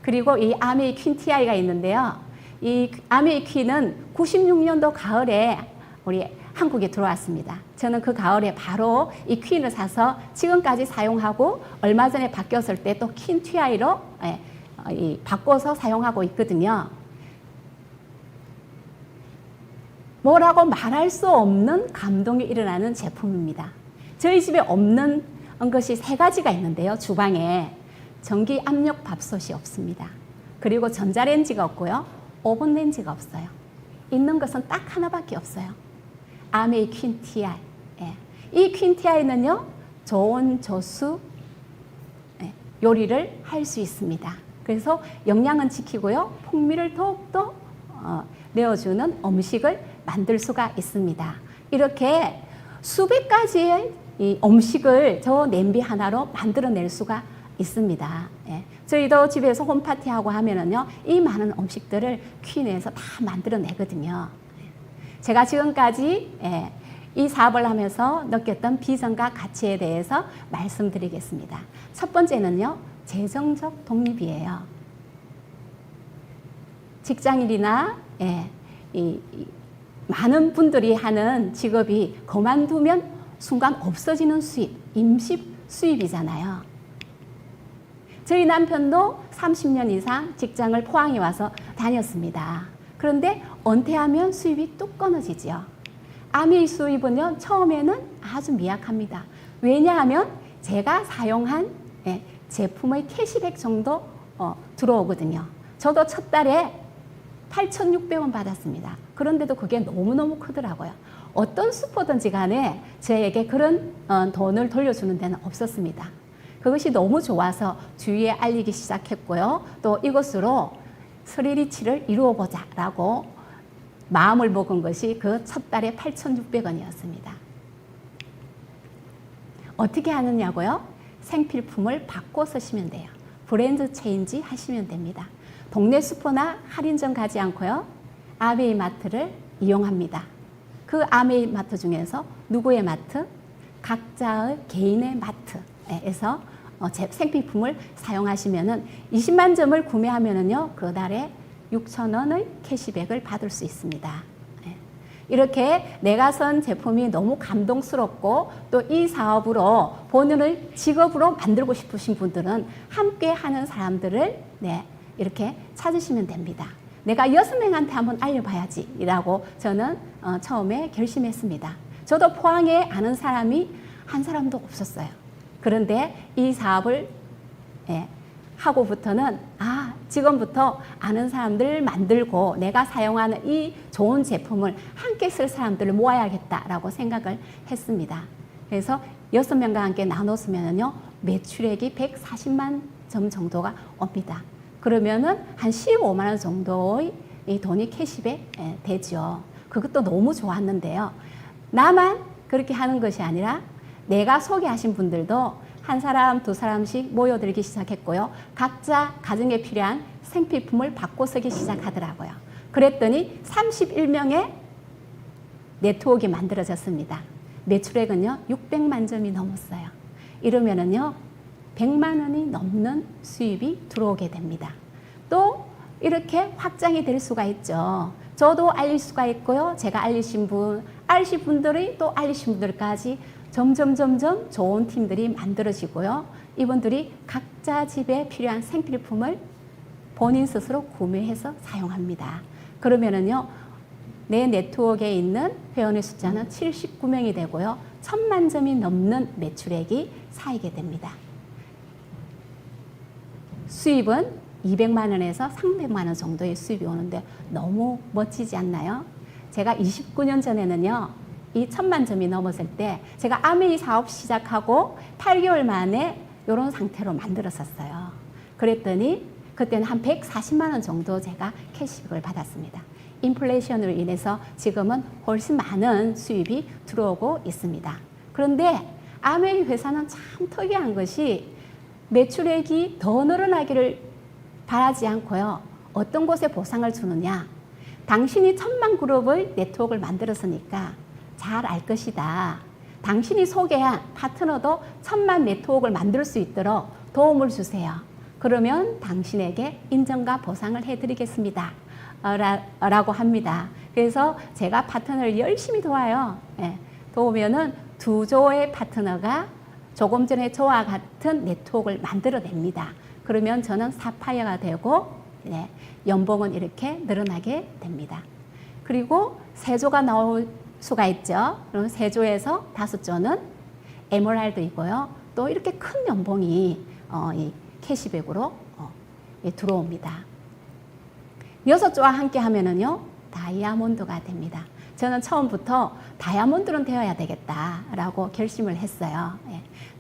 그리고 이 아메이 퀸티아이가 있는데요. 이 아메이 퀸은 96년도 가을에 우리 한국에 들어왔습니다. 저는 그 가을에 바로 이 퀸을 사서 지금까지 사용하고, 얼마 전에 바뀌었을 때 또 퀸티아이로 바꿔서 사용하고 있거든요. 뭐라고 말할 수 없는 감동이 일어나는 제품입니다. 저희 집에 없는 것이 3가지가 있는데요. 주방에 전기 압력 밥솥이 없습니다. 그리고 전자레인지가 없고요, 오븐레인지가 없어요. 있는 것은 딱 하나밖에 없어요. 아메이 퀸티아이. 이 퀸티아이는요, 좋은 조수 요리를 할 수 있습니다. 그래서 영양은 지키고요, 풍미를 더욱더 내어주는 음식을 만들 수가 있습니다. 이렇게 수백 가지의 이 음식을 저 냄비 하나로 만들어낼 수가 있습니다. 저희도 집에서 홈파티하고 하면은요, 이 많은 음식들을 퀸에서 다 만들어내거든요. 제가 지금까지 이 사업을 하면서 느꼈던 비전과 가치에 대해서 말씀드리겠습니다. 첫 번째는요, 재정적 독립이에요. 직장인이나 많은 분들이 하는 직업이 그만두면 순간 없어지는 수입, 임시 수입이잖아요. 저희 남편도 30년 이상 직장을 포항에 와서 다녔습니다. 그런데 은퇴하면 수입이 뚝 끊어지죠. 아메이 수입은요, 처음에는 아주 미약합니다. 왜냐하면 제가 사용한 제품의 캐시백 정도 들어오거든요. 저도 첫 달에 8,600원 받았습니다. 그런데도 그게 너무너무 크더라고요. 어떤 슈퍼든지 간에 저에게 그런 돈을 돌려주는 데는 없었습니다. 그것이 너무 좋아서 주위에 알리기 시작했고요. 또 이것으로 스리리치를 이루어보자 라고 마음을 먹은 것이 그 첫 달에 8,600원이었습니다. 어떻게 하느냐고요? 생필품을 바꿔 쓰시면 돼요. 브랜드 체인지 하시면 됩니다. 동네 슈퍼나 할인점 가지 않고요, 아메이 마트를 이용합니다. 그 아메이 마트 중에서 누구의 마트? 각자의 개인의 마트에서 생필품을 사용하시면은 20만 점을 구매하면은요, 그달에 6,000원의 캐시백을 받을 수 있습니다. 이렇게 내가 선 제품이 너무 감동스럽고 또 이 사업으로 본인의 직업으로 만들고 싶으신 분들은 함께 하는 사람들을 이렇게 찾으시면 됩니다. 내가 6명한테 한번 알려봐야지 라고 저는 처음에 결심했습니다. 저도 포항에 아는 사람이 한 사람도 없었어요. 그런데 이 사업을 하고부터는 지금부터 아는 사람들 만들고 내가 사용하는 이 좋은 제품을 함께 쓸 사람들을 모아야겠다라고 생각을 했습니다. 그래서 6명과 함께 나눴으면요, 매출액이 140만 점 정도가 옵니다. 그러면은 한 15만 원 정도의 이 돈이 캐시백 되죠. 그것도 너무 좋았는데요. 나만 그렇게 하는 것이 아니라 내가 소개하신 분들도 한 사람, 두 사람씩 모여들기 시작했고요. 각자 가정에 필요한 생필품을 바꿔 쓰기 시작하더라고요. 그랬더니 31명의 네트워크가 만들어졌습니다. 매출액은요, 600만 점이 넘었어요. 이러면은요, 100만 원이 넘는 수입이 들어오게 됩니다. 또 이렇게 확장이 될 수가 있죠. 저도 알릴 수가 있고요. 제가 알리신 분들이 또 알리신 분들까지 점점 좋은 팀들이 만들어지고요. 이분들이 각자 집에 필요한 생필품을 본인 스스로 구매해서 사용합니다. 그러면은요, 내 네트워크에 있는 회원의 숫자는 79명이 되고요. 1,000만 점이 넘는 매출액이 쌓이게 됩니다. 수입은 200만 원에서 300만 원 정도의 수입이 오는데 너무 멋지지 않나요? 제가 29년 전에는요, 이 1,000만 점이 넘었을 때 제가 아메이 사업 시작하고 8개월 만에 이런 상태로 만들었었어요. 그랬더니 그때는 한 140만 원 정도 제가 캐시백을 받았습니다. 인플레이션으로 인해서 지금은 훨씬 많은 수입이 들어오고 있습니다. 그런데 아메이 회사는 참 특이한 것이 매출액이 더 늘어나기를 바라지 않고요. 어떤 곳에 보상을 주느냐. 당신이 1,000만 그룹의 네트워크를 만들었으니까 잘 알 것이다. 당신이 소개한 파트너도 1,000만 네트워크를 만들 수 있도록 도움을 주세요. 그러면 당신에게 인정과 보상을 해드리겠습니다. 라고 합니다. 그래서 제가 파트너를 열심히 도와요. 도우면은 2조의 파트너가 조금 전에 저와 같은 네트워크를 만들어냅니다. 그러면 저는 사파이어가 되고 연봉은 이렇게 늘어나게 됩니다. 그리고 3조가 나올 수가 있죠. 그럼 3조에서 5조는 에메랄드이고요. 또 이렇게 큰 연봉이 이 캐시백으로 들어옵니다. 6조와 함께 하면은요, 다이아몬드가 됩니다. 저는 처음부터 다이아몬드는 되어야 되겠다라고 결심을 했어요.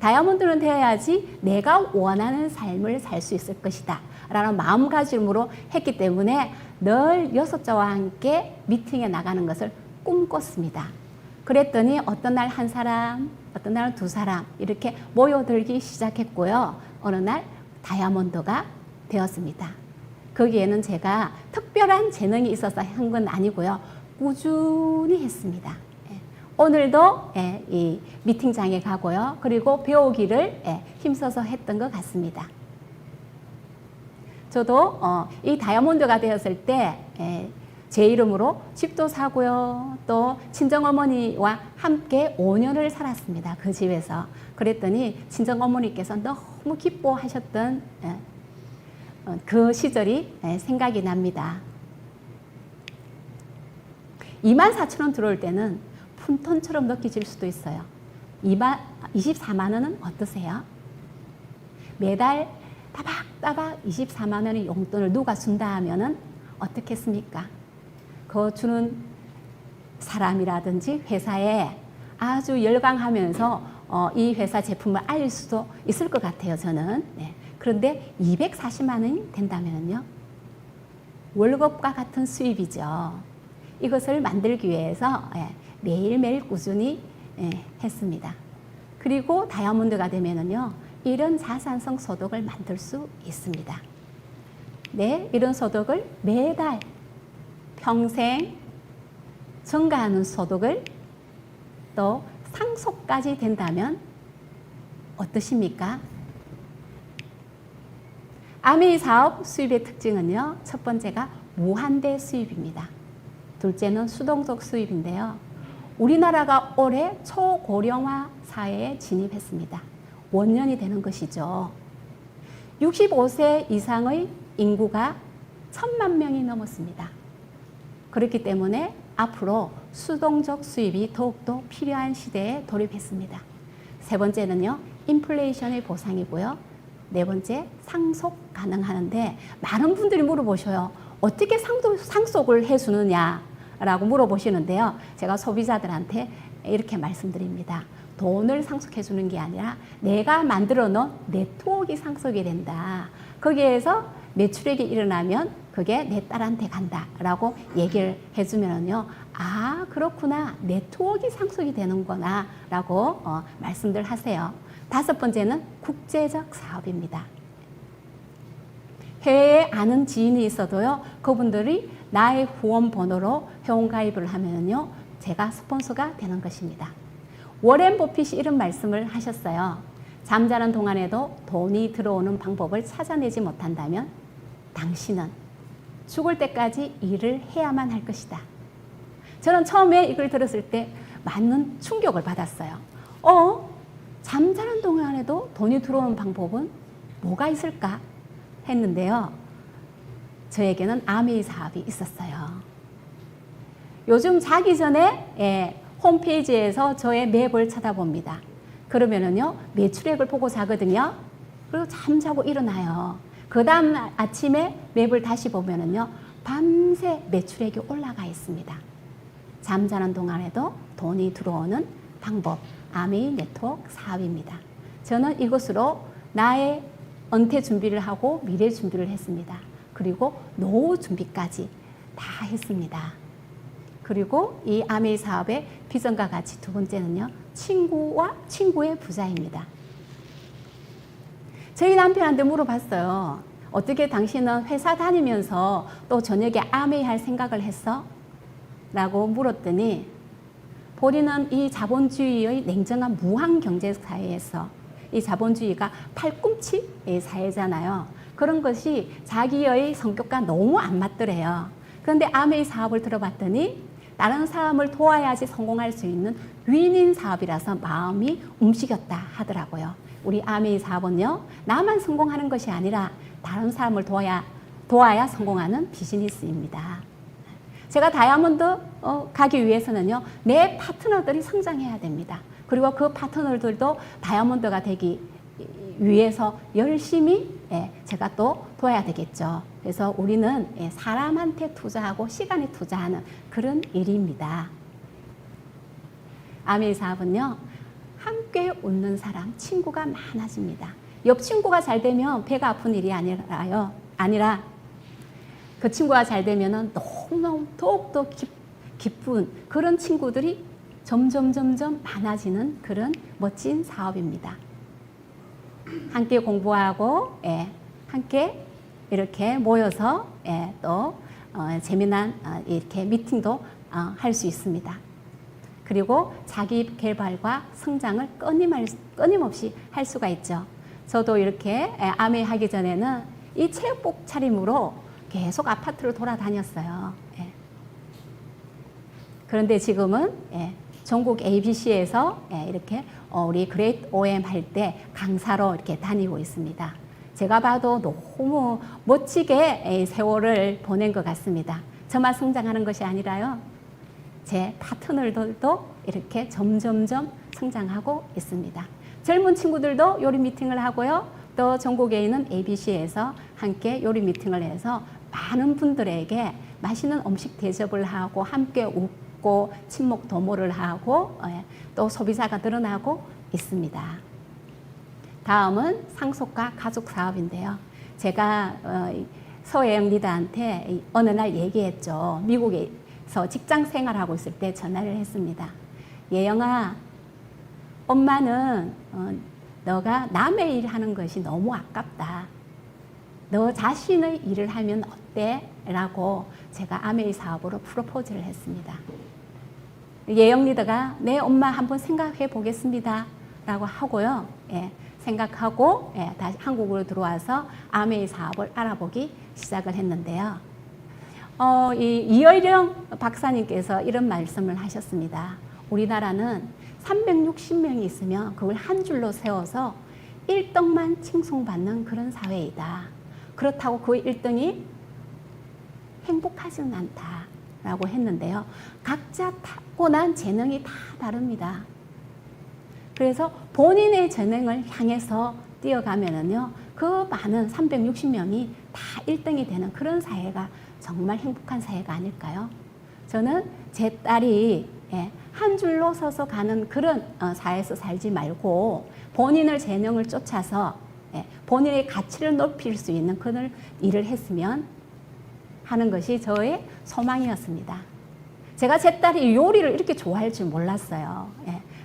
다이아몬드는 되어야지 내가 원하는 삶을 살 수 있을 것이다 라는 마음가짐으로 했기 때문에 늘 6조와 함께 미팅에 나가는 것을 꿈꿨습니다. 그랬더니 어떤 날 한 사람, 어떤 날 2사람 이렇게 모여들기 시작했고요. 어느 날 다이아몬드가 되었습니다. 거기에는 제가 특별한 재능이 있어서 한 건 아니고요. 꾸준히 했습니다. 오늘도 이 미팅장에 가고요. 그리고 배우기를 힘써서 했던 것 같습니다. 저도 이 다이아몬드가 되었을 때 제 이름으로 집도 사고요. 또 친정어머니와 함께 5년을 살았습니다. 그 집에서. 그랬더니 친정어머니께서 너무 기뻐하셨던 그 시절이 생각이 납니다. 24,000원 들어올 때는 푼돈처럼 느껴질 수도 있어요. 24만 원은 어떠세요? 매달 따박따박 24만 원의 용돈을 누가 준다 하면은 어떻겠습니까? 그 주는 사람이라든지 회사에 아주 열광하면서 이 회사 제품을 알릴 수도 있을 것 같아요, 저는. 그런데 240만 원이 된다면요, 월급과 같은 수입이죠. 이것을 만들기 위해서 매일매일 꾸준히 했습니다. 그리고 다이아몬드가 되면은요, 이런 자산성 소득을 만들 수 있습니다. 이런 소득을 매달 평생 증가하는 소득을 또 상속까지 된다면 어떠십니까? 아메이 사업 수입의 특징은요. 첫 번째가 무한대 수입입니다. 둘째는 수동적 수입인데요. 우리나라가 올해 초고령화 사회에 진입했습니다. 원년이 되는 것이죠. 65세 이상의 인구가 1,000만 명이 넘었습니다. 그렇기 때문에 앞으로 수동적 수입이 더욱더 필요한 시대에 돌입했습니다. 세 번째는요, 인플레이션의 보상이고요. 네 번째, 상속 가능하는데 많은 분들이 물어보셔요. 어떻게 상속을 해주느냐라고 물어보시는데요. 제가 소비자들한테 이렇게 말씀드립니다. 돈을 상속해 주는 게 아니라 내가 만들어 놓은 네트워크가 상속이 된다. 거기에서 매출액이 일어나면 그게 내 딸한테 간다라고 얘기를 해주면요. 아, 그렇구나. 네트워크가 상속이 되는구나 라고 말씀들 하세요. 다섯 번째는 국제적 사업입니다. 해외에 아는 지인이 있어도요. 그분들이 나의 후원 번호로 회원 가입을 하면요. 제가 스폰서가 되는 것입니다. 워렌 버핏이 이런 말씀을 하셨어요. 잠자는 동안에도 돈이 들어오는 방법을 찾아내지 못한다면 당신은 죽을 때까지 일을 해야만 할 것이다. 저는 처음에 이걸 들었을 때 많은 충격을 받았어요. 잠자는 동안에도 돈이 들어오는 방법은 뭐가 있을까 했는데요. 저에게는 아메이 사업이 있었어요. 요즘 자기 전에 홈페이지에서 저의 맵을 쳐다봅니다. 그러면은요, 매출액을 보고 자거든요. 그리고 잠자고 일어나요. 그 다음 아침에 맵을 다시 보면은요, 밤새 매출액이 올라가 있습니다. 잠자는 동안에도 돈이 들어오는 방법, 아메이 네트워크 사업입니다. 저는 이것으로 나의 은퇴 준비를 하고 미래 준비를 했습니다. 그리고 노후 준비까지 다 했습니다. 그리고 이 아메이 사업의 비전과 같이 두 번째는요, 친구와 친구의 부자입니다. 저희 남편한테 물어봤어요. 어떻게 당신은 회사 다니면서 또 저녁에 아메이 할 생각을 했어? 라고 물었더니 본인은 이 자본주의의 냉정한 무한 경제 사회에서 이 자본주의가 팔꿈치 사회잖아요. 그런 것이 자기의 성격과 너무 안 맞더래요. 그런데 아메이 사업을 들어봤더니 다른 사람을 도와야지 성공할 수 있는 윈윈 사업이라서 마음이 움직였다 하더라고요. 우리 아메이 사업은요, 나만 성공하는 것이 아니라 다른 사람을 도와야 성공하는 비즈니스입니다. 제가 다이아몬드 가기 위해서는요, 내 파트너들이 성장해야 됩니다. 그리고 그 파트너들도 다이아몬드가 되기 위해서 열심히 제가 또 도와야 되겠죠. 그래서 우리는 사람한테 투자하고 시간에 투자하는 그런 일입니다. 아메이 사업은요, 함께 웃는 사람, 친구가 많아집니다. 옆 친구가 잘 되면 배가 아픈 일이 아니라 그 친구가 잘 되면 너무너무 더욱더 기쁜 그런 친구들이 점점 많아지는 그런 멋진 사업입니다. 함께 공부하고 함께 이렇게 모여서 또 재미난 이렇게 미팅도 할 수 있습니다. 그리고 자기 개발과 성장을 끊임없이 할 수가 있죠. 저도 이렇게 아메이 하기 전에는 이 체육복 차림으로 계속 아파트를 돌아다녔어요. 그런데 지금은 전국 ABC에서 이렇게 우리 그레이트 OM 할 때 강사로 이렇게 다니고 있습니다. 제가 봐도 너무 멋지게 세월을 보낸 것 같습니다. 저만 성장하는 것이 아니라요, 제 파트너들도 이렇게 점점점 성장하고 있습니다. 젊은 친구들도 요리 미팅을 하고요, 또 전국에 있는 ABC에서 함께 요리 미팅을 해서 많은 분들에게 맛있는 음식 대접을 하고 함께 웃고 친목 도모를 하고 또 소비자가 늘어나고 있습니다. 다음은 상속과 가족 사업인데요. 제가 서예영 리더한테 어느 날 얘기했죠. 미국에서 직장 생활하고 있을 때 전화를 했습니다. 예영아, 엄마는 너가 남의 일 하는 것이 너무 아깝다. 너 자신의 일을 하면 어때? 라고 제가 아메이 사업으로 프로포즈를 했습니다. 예영 리더가 내 엄마 한번 생각해 보겠습니다 라고 하고요. 예, 생각하고 다시 한국으로 들어와서 아메이 사업을 알아보기 시작을 했는데요. 이의령 박사님께서 이런 말씀을 하셨습니다. 우리나라는 360명이 있으면 그걸 한 줄로 세워서 1등만 칭송받는 그런 사회이다. 그렇다고 그 1등이 행복하지는 않다라고 했는데요. 각자 타고난 재능이 다 다릅니다. 그래서 본인의 재능을 향해서 뛰어가면은요, 그 많은 360명이 다 1등이 되는 그런 사회가 정말 행복한 사회가 아닐까요? 저는 제 딸이 한 줄로 서서 가는 그런 사회에서 살지 말고 본인의 재능을 쫓아서 본인의 가치를 높일 수 있는 그런 일을 했으면 하는 것이 저의 소망이었습니다. 제가 제 딸이 요리를 이렇게 좋아할 줄 몰랐어요.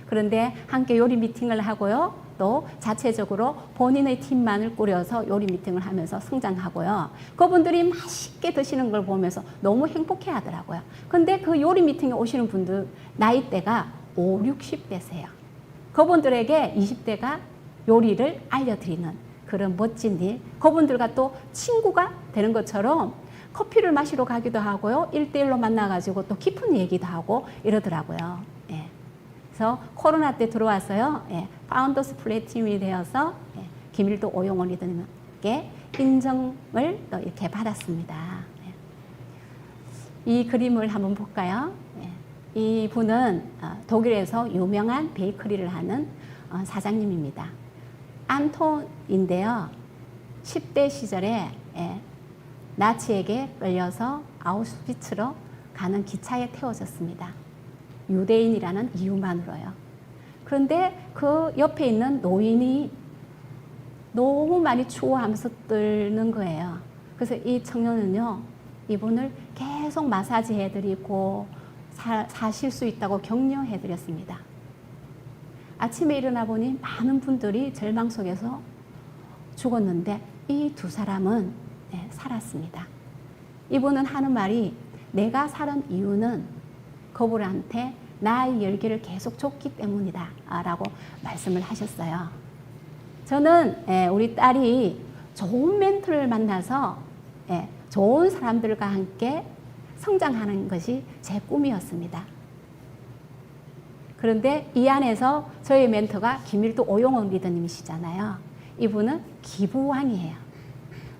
그런데 함께 요리 미팅을 하고요. 또 자체적으로 본인의 팀만을 꾸려서 요리 미팅을 하면서 성장하고요. 그분들이 맛있게 드시는 걸 보면서 너무 행복해 하더라고요. 근데 그 요리 미팅에 오시는 분들 나이대가 5, 60대세요. 그분들에게 20대가 요리를 알려드리는 그런 멋진 일, 그분들과 또 친구가 되는 것처럼 커피를 마시러 가기도 하고요. 1대1로 만나가지고 또 깊은 얘기도 하고 이러더라고요. 그래서 코로나 때 들어와서요. 파운더스 플래티넘이 되어서 김일도 오용원 리더님께 인정을 또 이렇게 받았습니다. 이 그림을 한번 볼까요? 이 분은 독일에서 유명한 베이커리를 하는 사장님입니다. 안톤인데요. 10대 시절에 나치에게 끌려서 아우슈비츠로 가는 기차에 태워졌습니다. 유대인이라는 이유만으로요. 그런데 그 옆에 있는 노인이 너무 많이 추워하면서 뜨는 거예요. 그래서 이 청년은요, 이분을 계속 마사지 해드리고 사실 수 있다고 격려해드렸습니다. 아침에 일어나 보니 많은 분들이 절망 속에서 죽었는데 이 두 사람은 살았습니다. 이분은 하는 말이 내가 살은 이유는 그분한테 나의 열기를 계속 줬기 때문이다 라고 말씀을 하셨어요. 저는 우리 딸이 좋은 멘토를 만나서 좋은 사람들과 함께 성장하는 것이 제 꿈이었습니다. 그런데 이 안에서 저의 멘토가 김일도 오용원 리더님이시잖아요. 이분은 기부왕이에요.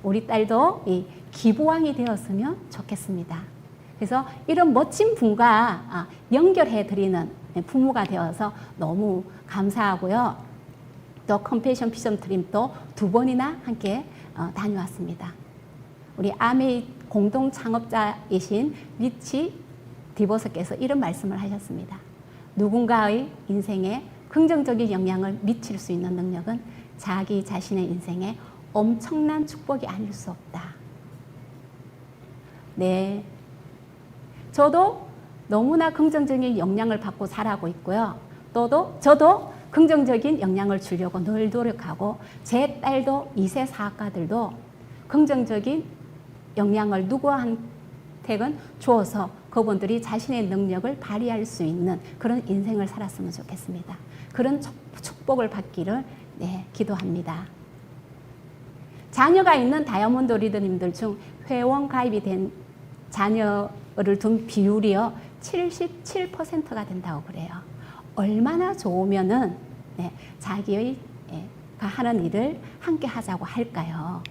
우리 딸도 이 기부왕이 되었으면 좋겠습니다. 그래서 이런 멋진 분과 연결해 드리는 부모가 되어서 너무 감사하고요. 또 컴패션 피점 트림도 2번이나 함께 다녀왔습니다. 우리 아메이 공동 창업자이신 리치 디버서께서 이런 말씀을 하셨습니다. 누군가의 인생에 긍정적인 영향을 미칠 수 있는 능력은 자기 자신의 인생에 엄청난 축복이 아닐 수 없다. 네. 저도 너무나 긍정적인 영향을 받고 살아가고 있고요. 저도 긍정적인 영향을 주려고 늘 노력하고 제 딸도 2세 사학가들도 긍정적인 영향을 누구한테건 주어서 그분들이 자신의 능력을 발휘할 수 있는 그런 인생을 살았으면 좋겠습니다. 그런 축복을 받기를 기도합니다. 자녀가 있는 다이아몬드 리더님들 중 회원 가입이 된 자녀를 둔 비율이요 77%가 된다고 그래요. 얼마나 좋으면은 자기의 하는 일을 함께 하자고 할까요?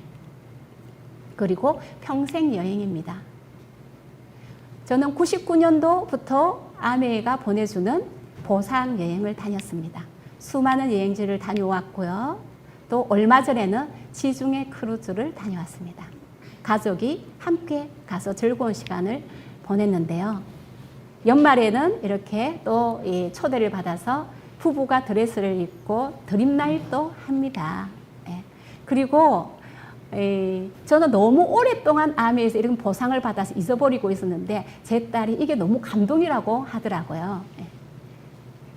그리고 평생 여행입니다. 저는 99년도부터 아메이가 보내주는 보상 여행을 다녔습니다. 수많은 여행지를 다녀왔고요. 또 얼마 전에는 지중해 크루즈를 다녀왔습니다. 가족이 함께 가서 즐거운 시간을 보냈는데요. 연말에는 이렇게 또 초대를 받아서 부부가 드레스를 입고 드림나잇도 합니다. 그리고 저는 너무 오랫동안 아메이에서 이런 보상을 받아서 잊어버리고 있었는데 제 딸이 이게 너무 감동이라고 하더라고요.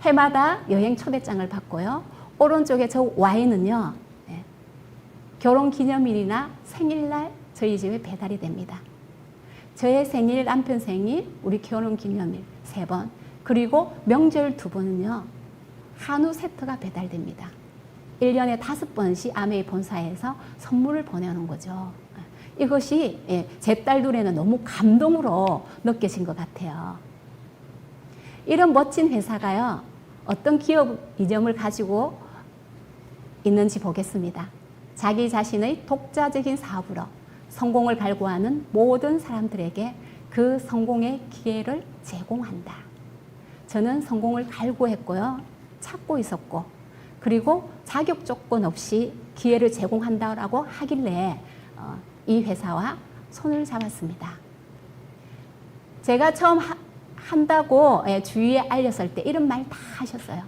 해마다 여행 초대장을 받고요. 오른쪽에 저 Y는요. 결혼기념일이나 생일날 저희 집에 배달이 됩니다. 저의 생일, 남편 생일, 우리 결혼기념일 3번, 그리고 명절 2번은요, 한우 세트가 배달됩니다. 1년에 5번씩 아메이 본사에서 선물을 보내는 거죠. 이것이 제 딸 눈에는 너무 감동으로 느껴진 것 같아요. 이런 멋진 회사가요, 어떤 기업 이점을 가지고 있는지 보겠습니다. 자기 자신의 독자적인 사업으로 성공을 갈구하는 모든 사람들에게 그 성공의 기회를 제공한다. 저는 성공을 갈구했고요, 찾고 있었고, 그리고 자격 조건 없이 기회를 제공한다라고 하길래 이 회사와 손을 잡았습니다. 제가 처음 한다고 주위에 알렸을 때 이런 말 다 하셨어요.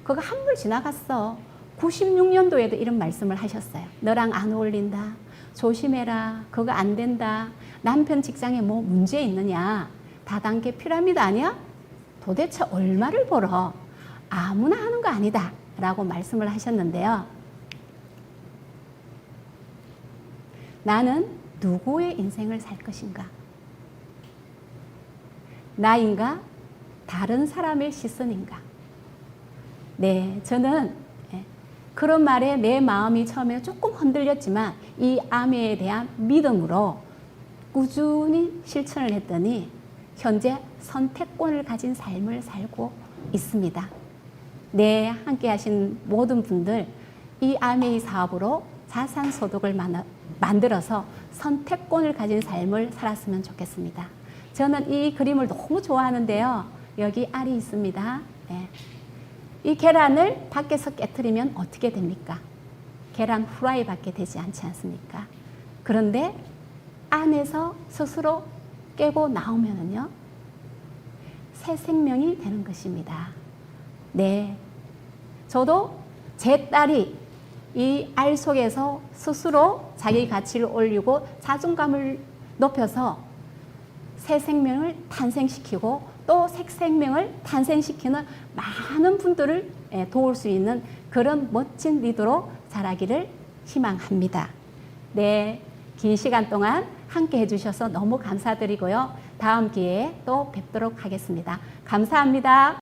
그거 한물 지나갔어. 96년도에도 이런 말씀을 하셨어요. 너랑 안 어울린다. 조심해라. 그거 안 된다. 남편 직장에 뭐 문제 있느냐. 다단계 피라미드 아니야? 도대체 얼마를 벌어? 아무나 하는 거 아니다. 라고 말씀을 하셨는데요. 나는 누구의 인생을 살 것인가? 나인가? 다른 사람의 시선인가? 네, 저는 그런 말에 내 마음이 처음에 조금 흔들렸지만 이 아메에 대한 믿음으로 꾸준히 실천을 했더니 현재 선택권을 가진 삶을 살고 있습니다. 네, 함께 하신 모든 분들 이 아메이 사업으로 자산소득을 만들어서 선택권을 가진 삶을 살았으면 좋겠습니다. 저는 이 그림을 너무 좋아하는데요. 여기 알이 있습니다. 네. 이 계란을 밖에서 깨트리면 어떻게 됩니까? 계란 후라이밖에 되지 않지 않습니까? 그런데 안에서 스스로 깨고 나오면은요, 새 생명이 되는 것입니다. 네. 저도 제 딸이 이 알 속에서 스스로 자기 가치를 올리고 자존감을 높여서 새 생명을 탄생시키고 또 새 생명을 탄생시키는 많은 분들을 도울 수 있는 그런 멋진 리더로 자라기를 희망합니다. 네, 긴 시간 동안 함께 해주셔서 너무 감사드리고요. 다음 기회에 또 뵙도록 하겠습니다. 감사합니다.